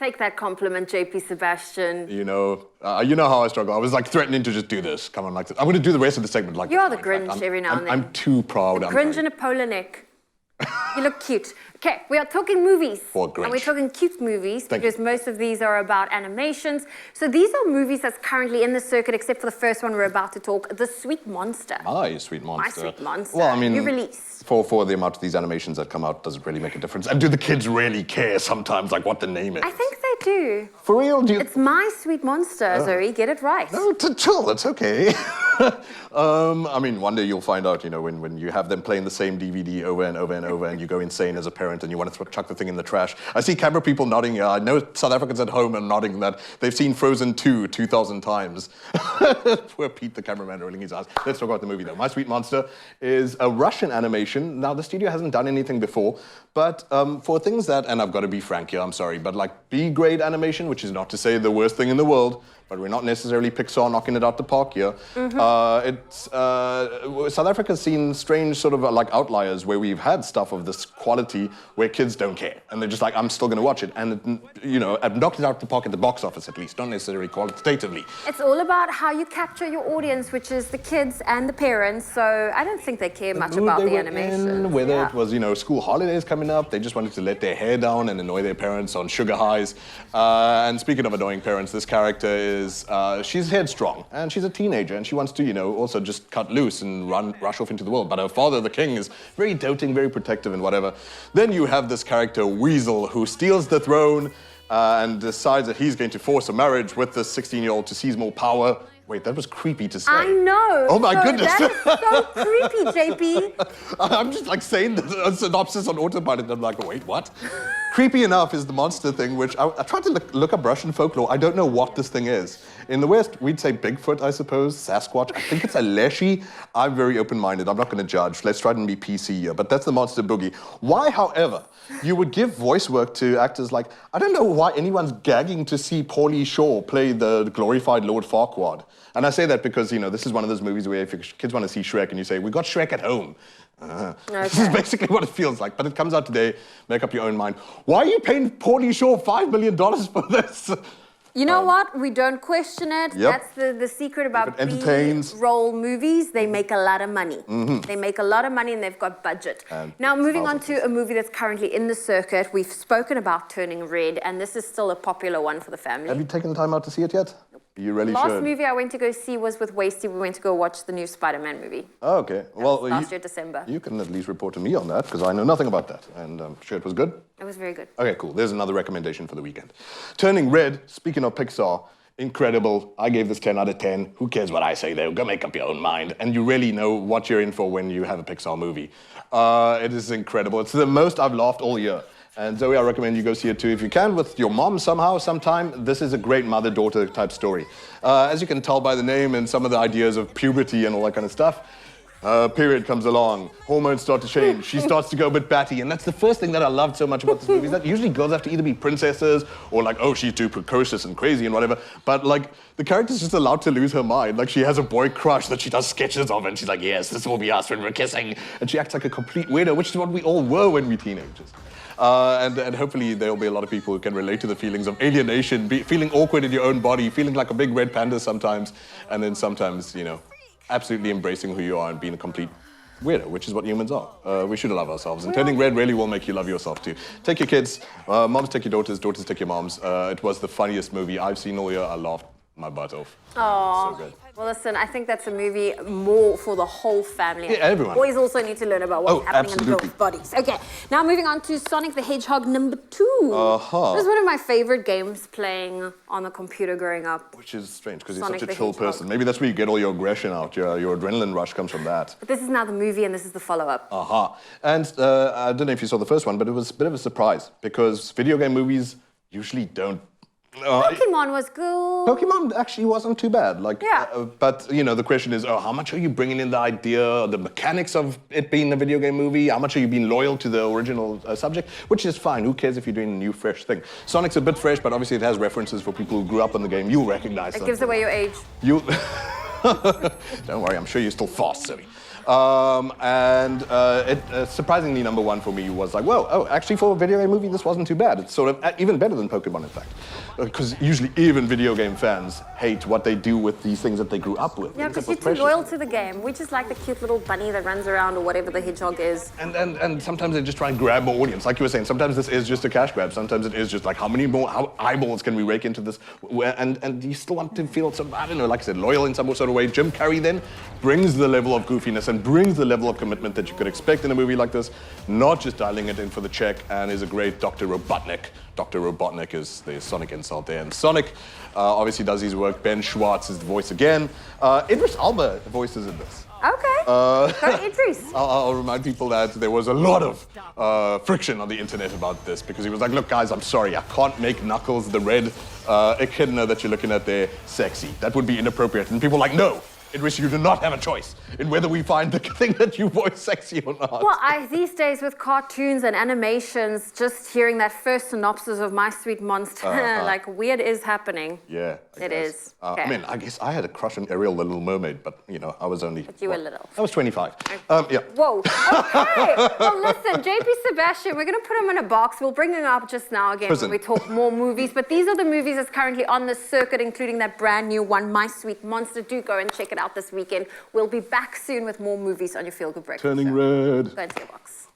take that compliment, JP Sebastian. You know how I struggle. I was like threatening to just do this. Come on, like this. I'm going to do the rest of the segment like You this. are the Grinch every now and then. I'm too proud. Grinch in a polo neck. You look cute. Okay, we are talking movies. For Grinch. And we're talking cute movies Thank because you. most of these are about animations. So these are movies that's currently in the circuit, except for the first one we're about to talk, The Sweet Monster. My Sweet Monster. My Sweet Monster. Well, I mean, you released. For the amount of these animations that come out, does it really make a difference? And do the kids really care sometimes, like what the name is? I think they do. For real? It's My Sweet Monster, Zoe. Get it right. No, chill, that's okay. I mean, one day you'll find out, you know, when you have them playing the same DVD over and over and over and you go insane as a parent and you want to chuck the thing in the trash. I see camera people nodding here. I know South Africans at home are nodding that they've seen Frozen 2 2,000 times. Poor Pete, the cameraman, rolling his eyes. Let's talk about the movie, though. My Sweet Monster is a Russian animation. Now, the studio hasn't done anything before, but for things that, and I've got to be frank here, I'm sorry, but like B-grade animation, which is not to say the worst thing in the world, but we're not necessarily Pixar knocking it out the park here. South Africa's seen strange sort of like outliers where we've had stuff of this quality where kids don't care. And they're just like, I'm still going to watch it. And, you know, I've knocked it out the park at the box office at least, not necessarily qualitatively. It's all about how you capture your audience, which is the kids and the parents. So I don't think they care much about the animation. Whether it was, you know, school holidays coming up, they just wanted to let their hair down and annoy their parents on sugar highs. And speaking of annoying parents, this character is she's headstrong and she's a teenager and she wants to, you know, also just cut loose and rush off into the world. But her father, the king, is very doting, very protective and whatever. Then you have this character, Weasel, who steals the throne and decides that he's going to force a marriage with this 16-year-old to seize more power. Wait, that was creepy to say. I know. Oh my goodness. That is so creepy, JP. I'm just like saying the synopsis on autopilot and I'm like, wait, what? Creepy enough is the monster thing, which I tried to look up Russian folklore. I don't know what this thing is. In the West, we'd say Bigfoot, I suppose, Sasquatch. I think it's a leshy. I'm very open-minded. I'm not going to judge. Let's try and be PC here. But that's the monster boogie. Why, however, you would give voice work to actors like, I don't know why anyone's gagging to see Paulie Shaw play the glorified Lord Farquaad. And I say that because, you know, this is one of those movies where if your kids want to see Shrek and you say, we got Shrek at home. Okay. This is basically what it feels like. But it comes out today. Make up your own mind. Why are you paying Paulie Shaw $5 million for this? You know what? We don't question it. Yep. That's the secret about entertains. B-roll movies. They make a lot of money. They make a lot of money and they've got budget. Now, moving on to a movie that's currently in the circuit. We've spoken about Turning Red, and this is still a popular one for the family. Have you taken the time out to see it yet? You really Last should. movie I went to go see was with Wasty. We went to go watch the new Spider-Man movie. Oh, okay. Well, last year, December. You can at least report to me on that, because I know nothing about that. And I'm sure it was good. It was very good. Okay, cool. There's another recommendation for the weekend. Turning Red, speaking of Pixar, incredible. I gave this 10 out of 10. Who cares what I say though? Go make up your own mind. And you really know what you're in for when you have a Pixar movie. It is incredible. It's the most I've laughed all year. And Zoe, I recommend you go see it too if you can, with your mom somehow, sometime. This is a great mother-daughter type story. As you can tell by the name and some of the ideas of puberty and all that kind of stuff, period comes along, hormones start to change, she starts to go a bit batty, and that's the first thing that I loved so much about this movie, is that usually girls have to either be princesses or like, oh, she's too precocious and crazy and whatever, but like, the character's just allowed to lose her mind. Like, she has a boy crush that she does sketches of, and she's like, yes, this will be us when we're kissing, and she acts like a complete weirdo, which is what we all were when we were teenagers. And hopefully there'll be a lot of people who can relate to the feelings of alienation, feeling awkward in your own body, feeling like a big red panda sometimes, and then sometimes, you know, absolutely embracing who you are and being a complete weirdo, which is what humans are. We should love ourselves, and Turning Red really will make you love yourself too. Take your kids, moms take your daughters, daughters take your moms. It was the funniest movie I've seen all year. I laughed my butt off. Oh, so good. Well, listen, I think that's a movie more for the whole family. Yeah, everyone. Boys also need to learn about what's happening in girls' bodies. Okay, now moving on to Sonic the Hedgehog #2. This was one of my favorite games playing on the computer growing up. Which is strange, because you're such a chill person. Maybe that's where you get all your aggression out. Your adrenaline rush comes from that. But this is now the movie, and this is the follow-up. And I don't know if you saw the first one, but it was a bit of a surprise, because video game movies usually don't. Pokemon was cool. Pokemon actually wasn't too bad. Like, but you know, the question is, how much are you bringing in the idea, the mechanics of it being a video game movie? How much are you being loyal to the original subject? Which is fine. Who cares if you're doing a new, fresh thing? Sonic's a bit fresh, but obviously it has references for people who grew up on the game. You'll recognize them. It gives away your age. Don't worry, I'm sure you're still fast, Zoe. Surprisingly, number one for me was like, actually for a video game movie, this wasn't too bad. It's sort of even better than Pokemon, in fact. Because usually even video game fans hate what they do with these things that they grew up with. Yeah, because you're too loyal to the game. We just like the cute little bunny that runs around or whatever the hedgehog is. And sometimes they just try and grab more audience. Like you were saying, sometimes this is just a cash grab. Sometimes it is just like, how eyeballs can we rake into this? And you still want to feel some, I don't know, like I said, loyal in some sort of way. Jim Carrey then brings the level of goofiness and brings the level of commitment that you could expect in a movie like this, not just dialing it in for the check, and is a great Dr. Robotnik. Dr. Robotnik is the Sonic insult there. And Sonic obviously does his work. Ben Schwartz is the voice again. Idris Elba voices in this. Okay, go Idris. I'll remind people that there was a lot of friction on the internet about this because he was like, look guys, I'm sorry, I can't make Knuckles, the red echidna that you're looking at there, sexy. That would be inappropriate. And people were like, no, Idris, you do not have a choice in whether we find the thing that you voice sexy or not. Well, these days with cartoons and animations, just hearing that first synopsis of My Sweet Monster, like weird is happening. Yeah, it is. Okay. I mean, I guess I had a crush on Ariel, the Little Mermaid, but you know, I was only. But you were little. I was 25. Yeah. Whoa. Okay. Well, listen, JP Sebastian, we're going to put him in a box. We'll bring him up just now again when we talk more movies. But these are the movies that's currently on the circuit, including that brand new one, My Sweet Monster. Do go and check it out this weekend. We'll be back soon with more movies on your Feel Good Breakfast. Turning Red. Go and see your box.